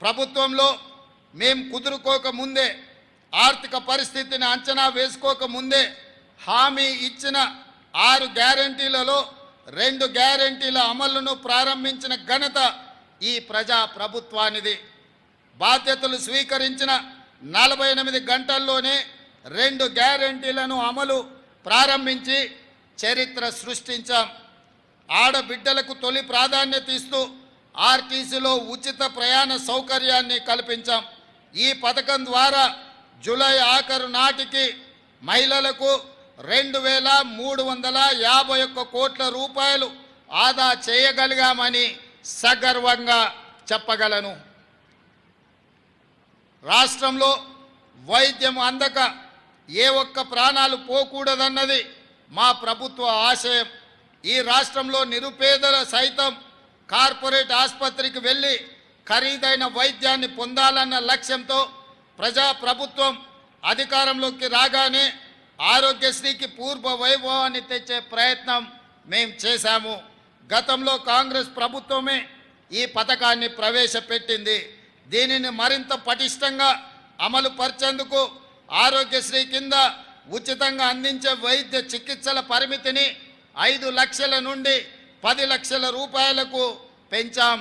ప్రభుత్వంలో మేము కుదురుకోక ముందే ఆర్థిక పరిస్థితిని అంచనా వేసుకోక ముందే హామీ ఇచ్చిన 6 గ్యారెంటీలలో 2 గ్యారెంటీల అమలును ప్రారంభించిన ఘనత ఈ ప్రజా ప్రభుత్వానిది. బాధ్యతలు స్వీకరించిన 48 గంటల్లోనే 2 గ్యారెంటీలను అమలు ప్రారంభించి చరిత్ర సృష్టించాం. ఆడబిడ్డలకు తొలి ప్రాధాన్యత ఇస్తూ ఆర్టీసీలో ఉచిత ప్రయాణ సౌకర్యాన్ని కల్పించాం. ఈ పథకం ద్వారా జూలై ఆఖరు నాటికి మహిళలకు 2351 కోట్ల రూపాయలు ఆదా చేయగలిగామని సగర్వంగా చెప్పగలను. రాష్ట్రంలో వైద్యం అందక ఏ ఒక్క ప్రాణాలు పోకూడదన్నది మా ప్రభుత్వ ఆశయం. ఈ రాష్ట్రంలో నిరుపేదల సైతం కార్పొరేట్ ఆసుపత్రికి వెళ్ళి ఖరీదైన వైద్యాన్ని పొందాలన్న లక్ష్యంతో ప్రజా ప్రభుత్వం అధికారంలోకి రాగానే ఆరోగ్యశ్రీకి పూర్వ వైభవాన్ని తెచ్చే ప్రయత్నం మేము చేశాము. గతంలో కాంగ్రెస్ ప్రభుత్వమే ఈ పథకాన్ని ప్రవేశపెట్టింది. దీనిని మరింత పటిష్టంగా అమలు పరిచేందుకు ఆరోగ్యశ్రీ కింద ఉచితంగా అందించే వైద్య చికిత్సల పరిమితిని 5 లక్షల నుండి 10 లక్షల రూపాయలకు పెంచాం.